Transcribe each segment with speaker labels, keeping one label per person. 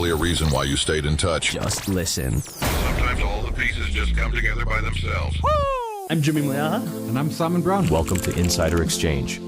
Speaker 1: probably a reason why you stayed in touch.
Speaker 2: Just listen.
Speaker 1: Sometimes all the pieces just come together by themselves.
Speaker 3: I'm Jimmy Moyaha.
Speaker 4: And I'm Simon Brown.
Speaker 2: Welcome to Insider Exchange.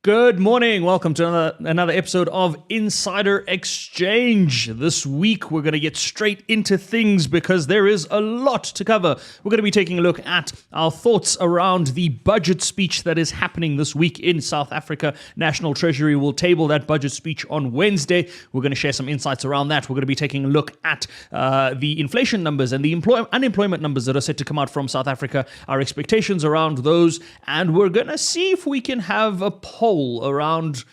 Speaker 3: Good morning. Welcome to another episode of Insider Exchange. This week, we're going to get straight into things because there is a lot to cover. We're going to be taking a look at our thoughts around the budget speech that is happening this week in South Africa. National Treasury will table that budget speech on Wednesday. We're going to share some insights around that. We're going to be taking a look at the inflation numbers and the unemployment numbers that are set to come out from South Africa, our expectations around those, and we're going to see if we can have a poll around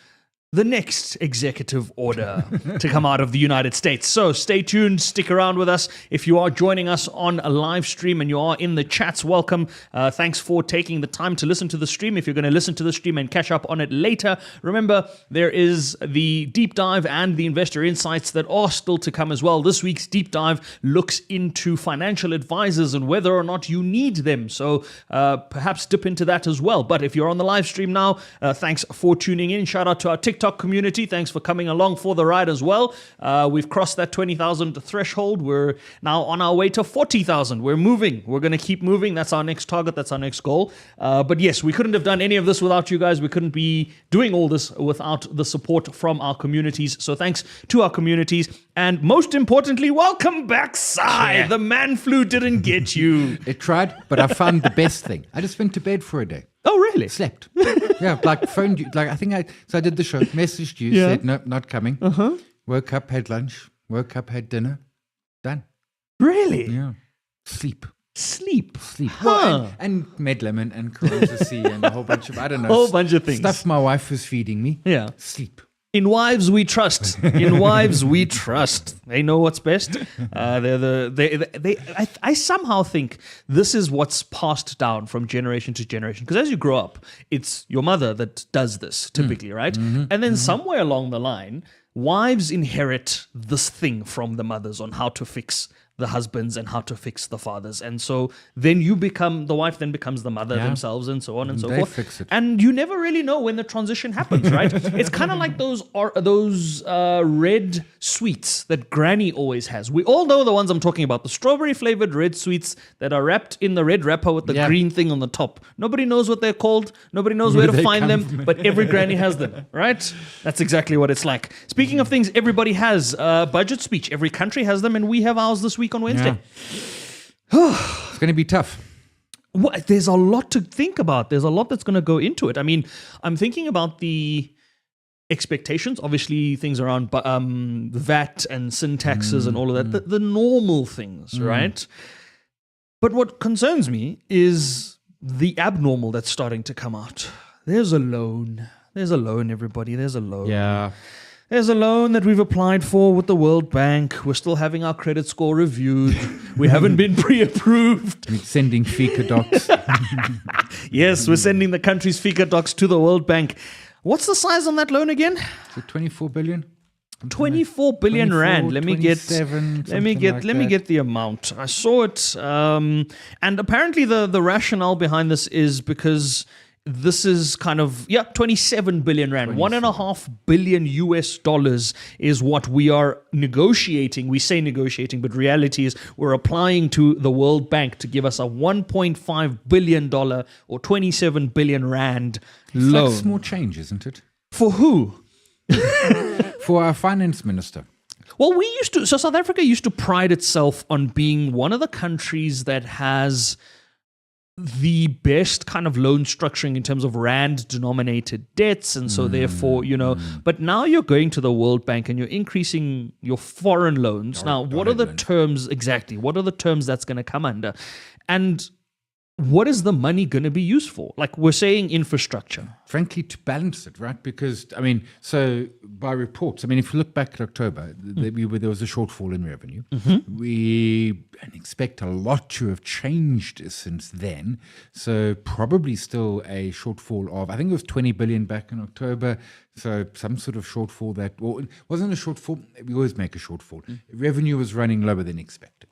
Speaker 3: the next executive order to come out of the United States. So stay tuned, stick around with us. If you are joining us on a live stream and you are in the chats, welcome. Thanks for taking the time to listen to the stream. If you're going to listen to the stream and catch up on it later, remember there is the deep dive and the investor insights that are still to come as well. This week's deep dive looks into financial advisors and whether or not you need them. So perhaps dip into that as well. But if you're on the live stream now, thanks for tuning in. Shout out to our TikTok community. Thanks for coming along for the ride as well. We've crossed that 20,000 threshold. We're now on our way to 40,000. We're moving. We're going to keep moving. That's our next target. That's our next goal. But yes, we couldn't have done any of this without you guys. We couldn't be doing all this without the support from our communities. So thanks to our communities. And most importantly, welcome back, Sai.
Speaker 4: Yeah.
Speaker 3: The man flu didn't get you.
Speaker 4: It tried, but I found the best thing. I just went to bed for a day.
Speaker 3: Oh, really?
Speaker 4: Slept. Yeah, like phoned you. Like I did the show, messaged you, said nope, not coming. Woke up, had lunch. Woke up, had dinner. Done.
Speaker 3: Really?
Speaker 4: Yeah. Sleep.
Speaker 3: Sleep.
Speaker 4: Huh. Well, and Medlemon and Carozzi C and a whole bunch of, I don't know.
Speaker 3: Whole bunch of things.
Speaker 4: Stuff my wife was feeding me.
Speaker 3: Yeah.
Speaker 4: Sleep.
Speaker 3: In wives we trust. In wives we trust. They know what's best. I somehow think this is what's passed down from generation to generation. Because as you grow up, it's your mother that does this typically, right? And then somewhere along the line, wives inherit this thing from the mothers on how to fix the husbands and how to fix the fathers. And so then the wife then becomes the mother themselves and so on and so
Speaker 4: They
Speaker 3: forth.
Speaker 4: fix it.
Speaker 3: And you never really know when the transition happens, right? It's kind of like those red sweets that Granny always has. We all know the ones I'm talking about, the strawberry flavored red sweets that are wrapped in the red wrapper with the green thing on the top. Nobody knows what they're called. Nobody knows where to find them, but every granny has them, right? That's exactly what it's like. Speaking of things everybody has, budget speech. Every country has them, and we have ours this week on Wednesday.
Speaker 4: It's going to be tough.
Speaker 3: There's a lot to think about. There's a lot that's going to go into it. I mean, I'm thinking about the expectations, obviously things around VAT and sin taxes and all of that, the normal things, right? But what concerns me is the abnormal that's starting to come out. There's a loan. There's a loan, everybody. There's a loan.
Speaker 4: Yeah.
Speaker 3: There's a loan that we've applied for with the World Bank. We're still having our credit score reviewed. We haven't been pre-approved.
Speaker 4: We're sending FICA docs.
Speaker 3: Yes, we're sending the country's FICA docs to the World Bank. What's the size on that loan again?
Speaker 4: Is it 24 billion?
Speaker 3: 24 billion
Speaker 4: 24,
Speaker 3: rand. Let me get
Speaker 4: 27,
Speaker 3: let me
Speaker 4: something
Speaker 3: get the amount. I saw it, and apparently the rationale behind this is because this is kind of 27 billion rand, $1.5 billion US is what we are negotiating. We say negotiating, but reality is we're applying to the World Bank to give us a $1.5 billion or 27 billion rand loan.
Speaker 4: Like small change, isn't it?
Speaker 3: For who?
Speaker 4: For our finance minister.
Speaker 3: Well, South Africa used to pride itself on being one of the countries that has the best kind of loan structuring in terms of rand denominated debts. And so therefore, but now you're going to the World Bank and you're increasing your foreign loans. Now, what are the terms exactly? What are the terms that's going to come under? And what is the money going to be used for? Like we're saying infrastructure.
Speaker 4: Frankly, to balance it, right? Because, so by reports, if you look back at October, there was a shortfall in revenue. We expect a lot to have changed since then. So probably still a shortfall of, I think it was 20 billion back in October, So some sort of shortfall that, well, it wasn't a shortfall. We always make a shortfall. Revenue was running lower than expected.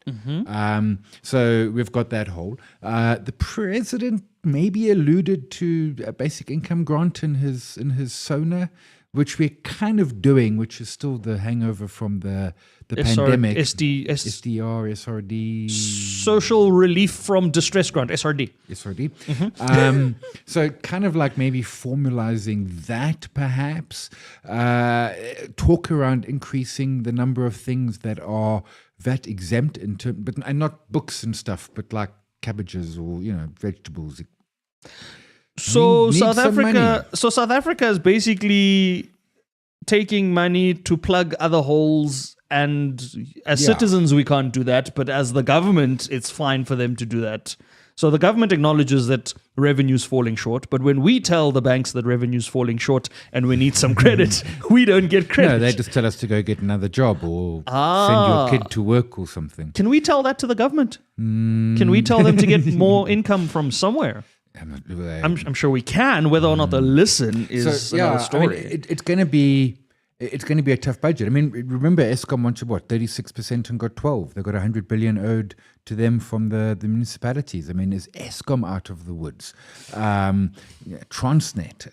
Speaker 4: So we've got that hole. The president maybe alluded to a basic income grant in his SONA, which we're kind of doing, which is still the hangover from the pandemic. SDR, SRD.
Speaker 3: Social Relief from Distress Grant, SRD.
Speaker 4: SRD. So kind of like maybe formalizing that perhaps. Talk around increasing the number of things that are VAT exempt, and not books and stuff, but like cabbages or, vegetables.
Speaker 3: So
Speaker 4: Need
Speaker 3: South
Speaker 4: some money.
Speaker 3: South Africa is basically taking money to plug other holes, and as citizens we can't do that, but as the government it's fine for them to do that. So the government acknowledges that revenue's falling short, but when we tell the banks that revenue's falling short and we need some credit, we don't get credit.
Speaker 4: No, they just tell us to go get another job or send your kid to work or something.
Speaker 3: Can we tell that to the government? Can we tell them to get more income from somewhere? I'm sure we can. Whether or not they'll listen is another story.
Speaker 4: I mean, it's going to be a tough budget. I mean, remember Eskom wanted 36% and got 12. They got 100 billion owed to them from the municipalities. I mean, is Eskom out of the woods? Transnet.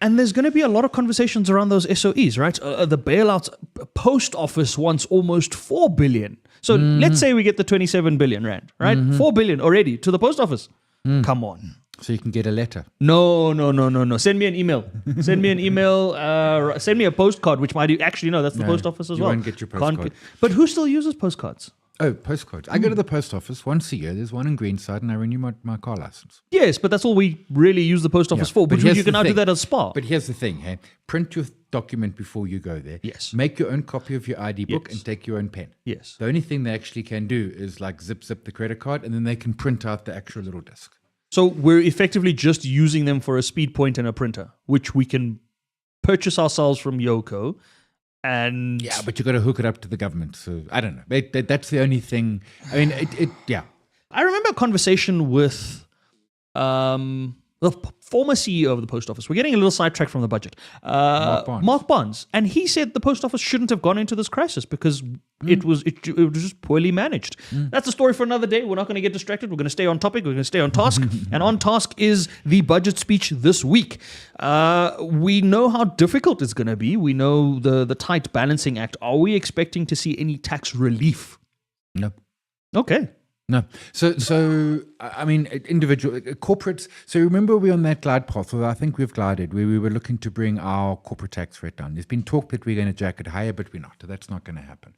Speaker 3: And there's going to be a lot of conversations around those SOEs, right? The bailouts. Post Office wants almost 4 billion. So let's say we get the 27 billion rand, right? 4 billion already to the Post Office. Come on.
Speaker 4: So you can get a letter.
Speaker 3: No. Send me an email. Send me a postcard, which might actually, no, that's the Post Office as
Speaker 4: you
Speaker 3: well.
Speaker 4: won't get your postcard.
Speaker 3: But who still uses postcards?
Speaker 4: Oh, postcards. I go to the post office once a year. There's one in Greenside, and I renew my car license.
Speaker 3: Yes, but that's all we really use the post office for. But
Speaker 4: here's
Speaker 3: you can
Speaker 4: the
Speaker 3: now do
Speaker 4: thing.
Speaker 3: that as Spa.
Speaker 4: But here's the thing, hey? Print your document before you go there.
Speaker 3: Yes.
Speaker 4: Make your own copy of your ID book
Speaker 3: Yes.
Speaker 4: and take your own pen.
Speaker 3: Yes.
Speaker 4: The only thing they actually can do is like zip the credit card, and then they can print out the actual little disc.
Speaker 3: So we're effectively just using them for a speed point and a printer, which we can purchase ourselves from Yoko. And
Speaker 4: Yeah, but you got to hook it up to the government. So I don't know. That's the only thing. I mean, yeah.
Speaker 3: I remember a conversation with the former CEO of the post office. We're getting a little sidetracked from the budget. Mark Barnes. And he said the post office shouldn't have gone into this crisis because it was just poorly managed. That's a story for another day. We're not going to get distracted. We're going to stay on topic. We're going to stay on task. And on task is the budget speech this week. We know how difficult it's going to be. We know the tight balancing act. Are we expecting to see any tax relief?
Speaker 4: No.
Speaker 3: Okay.
Speaker 4: No. So I mean, individual corporates. So remember, we're on that glide path, or I think we've glided, where we were looking to bring our corporate tax rate down. There's been talk that we're going to jack it higher, but we're not. That's not going to happen.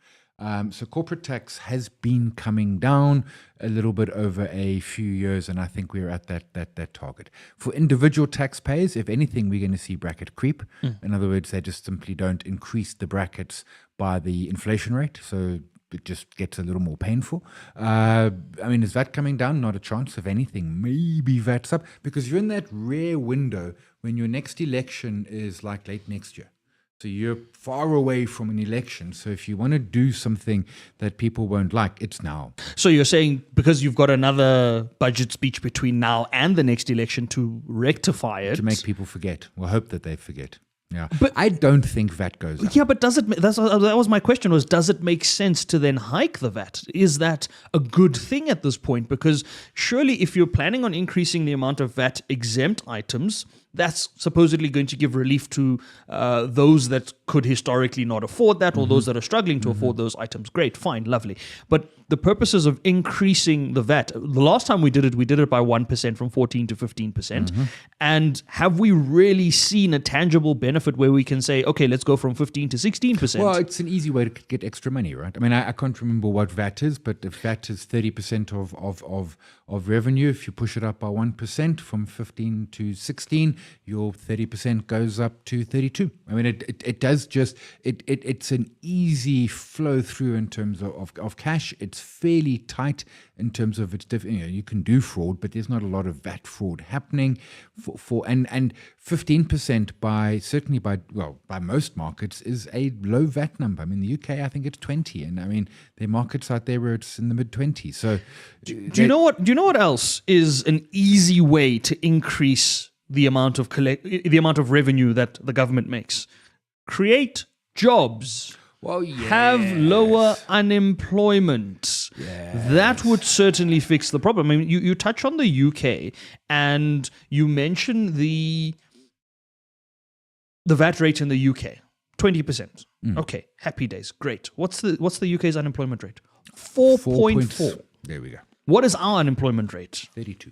Speaker 4: So corporate tax has been coming down a little bit over a few years, and I think we're at that target. For individual taxpayers, if anything, we're going to see bracket creep. In other words, they just simply don't increase the brackets by the inflation rate. So it just gets a little more painful. I mean, is VAT coming down? Not a chance. If anything, maybe VAT's up, because you're in that rare window when your next election is like late next year. So you're far away from an election. So if you want to do something that people won't like, it's now.
Speaker 3: So you're saying because you've got another budget speech between now and the next election to rectify it.
Speaker 4: To make people forget, or hope that they forget. Yeah, but I don't think VAT goes up.
Speaker 3: Yeah, but does it? That was my question. Does it make sense to then hike the VAT? Is that a good thing at this point? Because surely, if you're planning on increasing the amount of VAT exempt items, that's supposedly going to give relief to those that could historically not afford that, or those that are struggling to afford those items. Great, fine, lovely. But the purposes of increasing the VAT, the last time we did it by 1% from 14 to 15%. And have we really seen a tangible benefit where we can say, okay, let's go from 15 to 16%?
Speaker 4: Well, it's an easy way to get extra money, right? I mean, I can't remember what VAT is, but if VAT is 30% of revenue, if you push it up by 1% from 15 to 16, your 30% goes up to 32. I mean, it does just, it's an easy flow through in terms of cash. It's fairly tight in terms of its, you can do fraud, but there's not a lot of VAT fraud happening and 15% certainly by most markets is a low VAT number. I mean, the UK, I think it's 20. And I mean, there are markets out there where it's in the mid 20s. So
Speaker 3: do you know what else is an easy way to increase the amount of revenue that the government makes. Create jobs.
Speaker 4: Well, yeah.
Speaker 3: Have lower unemployment. That would certainly fix the problem. I mean, you touch on the UK and you mention the VAT rate in the UK, 20%. Okay, happy days, great. What's the UK's unemployment rate? 4.4.
Speaker 4: There we go.
Speaker 3: What is our unemployment rate?
Speaker 4: 32.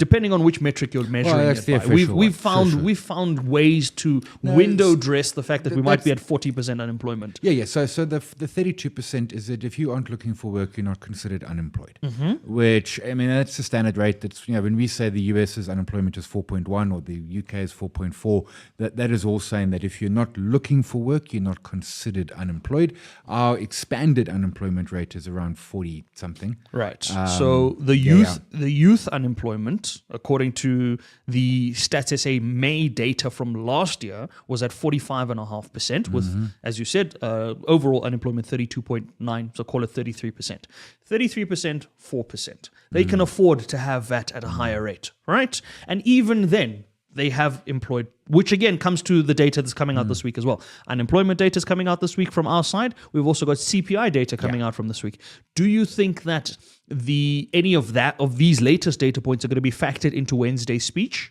Speaker 3: Depending on which metric you're measuring
Speaker 4: that's
Speaker 3: it
Speaker 4: the
Speaker 3: by.
Speaker 4: official
Speaker 3: We've
Speaker 4: one, for sure.
Speaker 3: found ways to window dress the fact that we might be at 40% unemployment.
Speaker 4: Yeah. So the 32% is that if you aren't looking for work, you're not considered unemployed. Which, I mean, that's the standard rate. That's, when we say the US's unemployment is 4.1 or the UK is 4.4, that is all saying that if you're not looking for work, you're not considered unemployed. Our expanded unemployment rate is around 40 something.
Speaker 3: Right. So the youth unemployment, according to the Stats SA May data from last year, was at 45.5%, with, as you said, overall unemployment 32.9, so call it 33%. 33%, 4%. They can afford to have that at a higher rate, right? And even then, they have employed, which again comes to the data that's coming out this week as well. Unemployment data is coming out this week from our side. We've also got CPI data coming out from this week. Do you think that any of these latest data points are going to be factored into Wednesday's speech?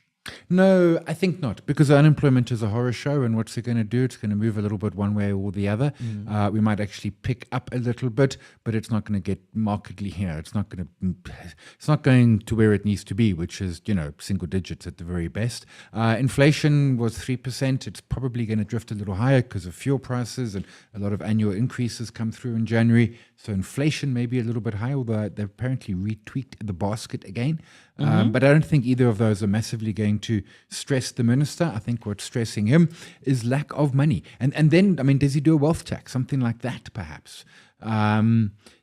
Speaker 4: No, I think not, because unemployment is a horror show, and what's it going to do? It's going to move a little bit one way or the other. We might actually pick up a little bit, but it's not going to get markedly here. It's not going to where it needs to be, which is single digits at the very best. Inflation was 3%. It's probably going to drift a little higher because of fuel prices, and a lot of annual increases come through in January. So inflation may be a little bit high, although they've apparently retweaked the basket again. But I don't think either of those are massively going to stress the minister. I think what's stressing him is lack of money. And then, I mean, does he do a wealth tax? Something like that, perhaps. We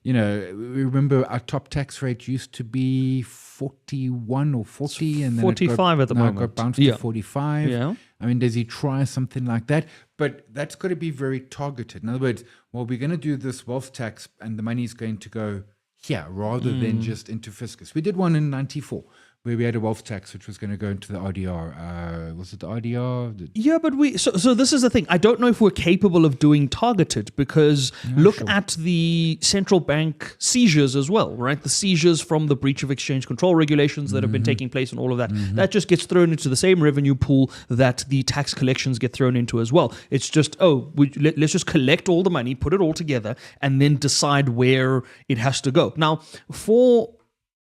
Speaker 4: remember our top tax rate used to be 41 or 40, and then
Speaker 3: 45 at the moment.
Speaker 4: It got bounced to 45.
Speaker 3: Yeah.
Speaker 4: I mean, does he try something like that? But that's got to be very targeted. In other words, we're going to do this wealth tax, and the money is going to go here rather than just into fiscus. We did one in 94 where we had a wealth tax which was going to go into the RDR. Was it the RDR?
Speaker 3: Yeah, but so this is the thing. I don't know if we're capable of doing targeted, because look at the central bank seizures as well, right? The seizures from the breach of exchange control regulations that have been taking place and all of that. That just gets thrown into the same revenue pool that the tax collections get thrown into as well. It's just, let's just collect all the money, put it all together, and then decide where it has to go. Now, for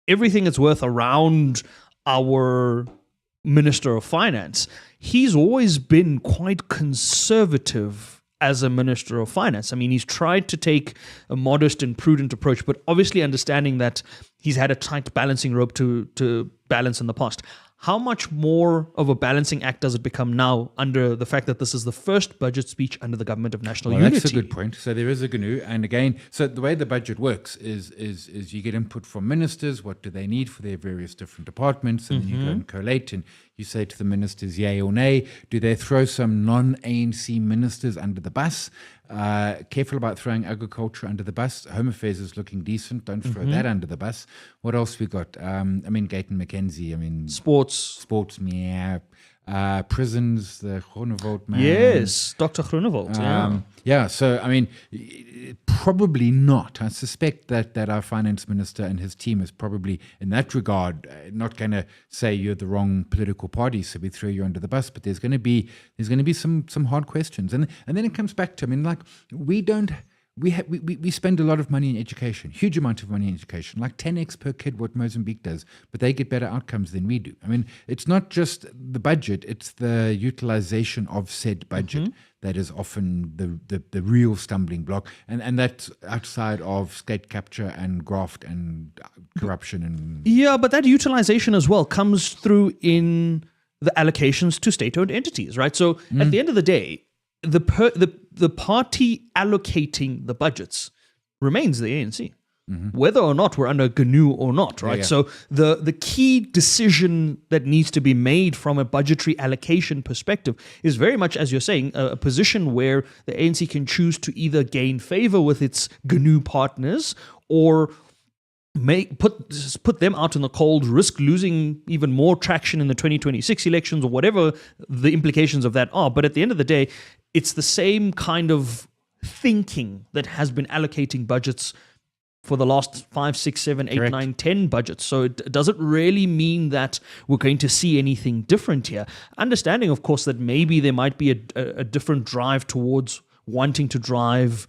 Speaker 3: everything it's worth around our Minister of Finance, he's always been quite conservative as a Minister of Finance. I mean, he's tried to take a modest and prudent approach, but obviously understanding that he's had a tight balancing rope to balance in the past. How much more of a balancing act does it become now under the fact that this is the first budget speech under the Government of National Unity?
Speaker 4: That's a good point. So there is a GNU. And again, so the way the budget works is you get input from ministers. What do they need for their various different departments? And then you go and collate and you say to the ministers, yay or nay. Do they throw some non-ANC ministers under the bus? Careful about throwing agriculture under the bus. Home Affairs is looking decent. Don't throw that under the bus. What else we got? Gayton McKenzie. Sports, meow. Prisons, the Groenewald man.
Speaker 3: Yes, Dr. Groenewald.
Speaker 4: So, I mean, probably not. I suspect that our finance minister and his team is probably, in that regard, not going to say you're the wrong political party, so we throw you under the bus. But there's going to be some hard questions, and then it comes back to, I mean, like, we spend a lot of money in education, huge amount of money in education, like 10x per kid what Mozambique does, but they get better outcomes than we do. I mean, it's not just the budget, it's the utilization of said budget that is often the real stumbling block, and that's outside of state capture and graft and corruption. And
Speaker 3: yeah, but that utilization as well comes through in the allocations to state-owned entities, right? So at the end of the day, the party allocating the budgets remains the ANC, whether or not we're under GNU or not, right?
Speaker 4: Yeah.
Speaker 3: So the key decision that needs to be made from a budgetary allocation perspective is very much, as you're saying, a position where the ANC can choose to either gain favor with its GNU partners or put them out in the cold, risk losing even more traction in the 2026 elections or whatever the implications of that are. But at the end of the day, it's the same kind of thinking that has been allocating budgets for the last 5, 6, 7, 8,
Speaker 4: Correct.
Speaker 3: 9, 10 budgets. So it doesn't really mean that we're going to see anything different here. Understanding, of course, that maybe there might be a different drive towards wanting to drive.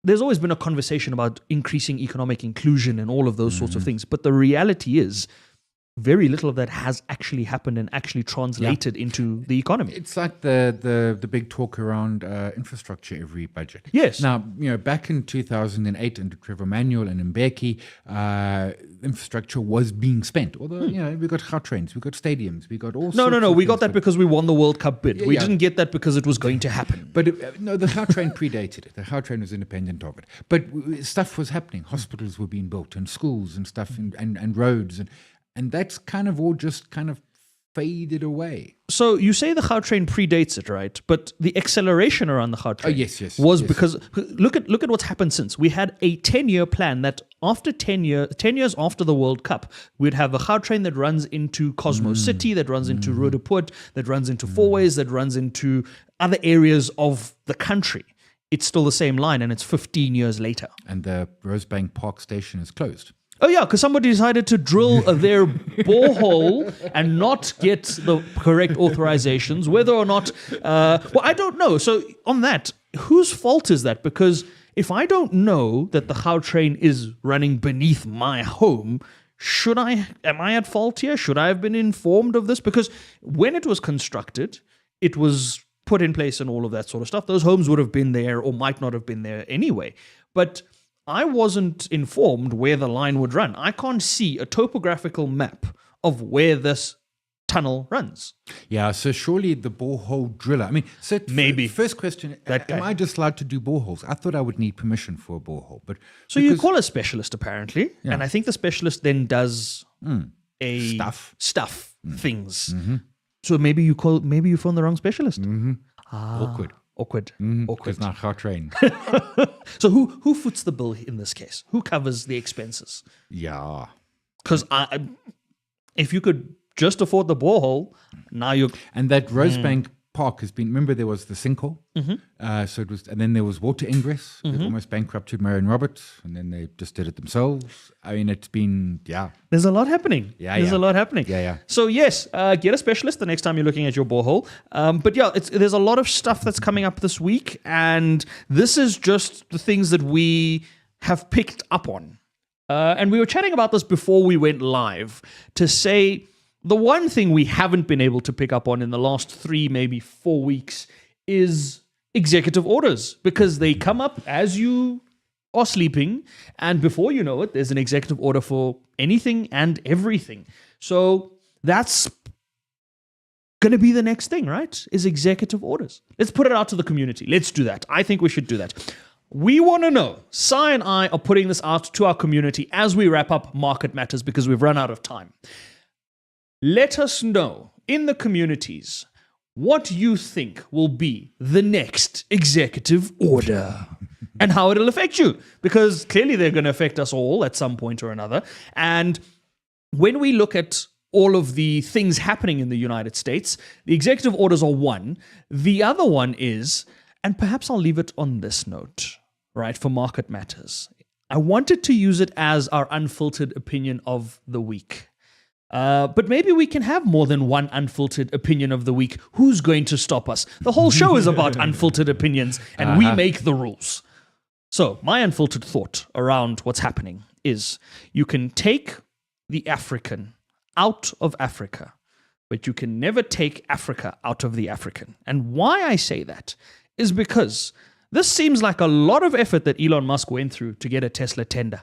Speaker 3: There's always been a conversation about increasing economic inclusion and all of those sorts of things. But the reality is very little of that has actually happened and actually translated into the economy.
Speaker 4: It's like the big talk around infrastructure every budget.
Speaker 3: Yes.
Speaker 4: Now, back in 2008 under Trevor Manuel and Mbeki, infrastructure was being spent. Although, we got Gautrains, we got stadiums, we got all
Speaker 3: No.
Speaker 4: sorts of
Speaker 3: We got
Speaker 4: things,
Speaker 3: that because we won the World Cup bid. We
Speaker 4: Yeah.
Speaker 3: didn't get that because it was going to happen.
Speaker 4: But no, the Gautrain predated it. The Gautrain was independent of it. But stuff was happening. Hospitals were being built and schools and stuff and roads. And that's kind of all just kind of faded away.
Speaker 3: So you say the Gautrain predates it, right? But the acceleration around the Gautrain
Speaker 4: yes,
Speaker 3: was
Speaker 4: yes.
Speaker 3: because look at what's happened since. We had a 10-year plan that after 10 years after the World Cup, we'd have a Gautrain that runs into Cosmos City, that runs into Roodepoort, that runs into Fourways, that runs into other areas of the country. It's still the same line, and it's 15 years later.
Speaker 4: And the Rosebank Park station is closed.
Speaker 3: Oh yeah, because somebody decided to drill their borehole and not get the correct authorizations, whether or not, well, I don't know. So on that, whose fault is that? Because if I don't know that the Gautrain is running beneath my home, am I at fault here? Should I have been informed of this? Because when it was constructed, it was put in place and all of that sort of stuff. Those homes would have been there or might not have been there anyway. But I wasn't informed where the line would run. I can't see a topographical map of where this tunnel runs.
Speaker 4: Yeah, so surely the borehole driller. I mean, so
Speaker 3: Maybe.
Speaker 4: First question,
Speaker 3: That guy.
Speaker 4: am I just allowed to do boreholes? I thought I would need permission for a borehole. But
Speaker 3: So you call a specialist apparently,
Speaker 4: Yeah.
Speaker 3: and I think the specialist then does a
Speaker 4: Stuff.
Speaker 3: things. So maybe you phone the wrong specialist.
Speaker 4: Awkward.
Speaker 3: Awkward.
Speaker 4: Because not Gautrain.
Speaker 3: So who foots the bill in this case? Who covers the expenses?
Speaker 4: Yeah.
Speaker 3: Because if you could just afford the borehole, now you're
Speaker 4: And that Rosebank Park has been, remember there was the sinkhole? So it was, and then there was water ingress. It almost bankrupted Marion Roberts, and then they just did it themselves. I mean, it's been,
Speaker 3: There's a lot happening.
Speaker 4: Yeah,
Speaker 3: There's
Speaker 4: yeah.
Speaker 3: a lot happening.
Speaker 4: Yeah.
Speaker 3: So yes, get a specialist the next time you're looking at your borehole. But yeah, there's a lot of stuff that's coming up this week, and this is just the things that we have picked up on. And we were chatting about this before we went live to say the one thing we haven't been able to pick up on in the last 3, maybe 4 weeks is executive orders, because they come up as you are sleeping, and before you know it, there's an executive order for anything and everything. So that's going to be the next thing, right? Is executive orders. Let's put it out to the community. Let's do that. I think we should do that. We want to know. Sai and I are putting this out to our community as we wrap up Market Matters because we've run out of time. Let us know in the communities what you think will be the next executive order and how it'll affect you, because clearly they're going to affect us all at some point or another. And when we look at all of the things happening in the United States, the executive orders are one. The other one is, and perhaps I'll leave it on this note, right, for Market Matters. I wanted to use it as our unfiltered opinion of the week. But maybe we can have more than one unfiltered opinion of the week. Who's going to stop us? The whole show is about unfiltered opinions, and we make the rules. So my unfiltered thought around what's happening is you can take the African out of Africa, but you can never take Africa out of the African. And why I say that is because this seems like a lot of effort that Elon Musk went through to get a Tesla tender.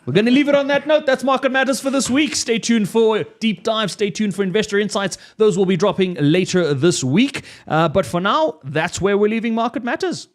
Speaker 3: We're going to leave it on that note. That's Market Matters for this week. Stay tuned for deep dives. Stay tuned for investor insights. Those will be dropping later this week. But for now, that's where we're leaving Market Matters.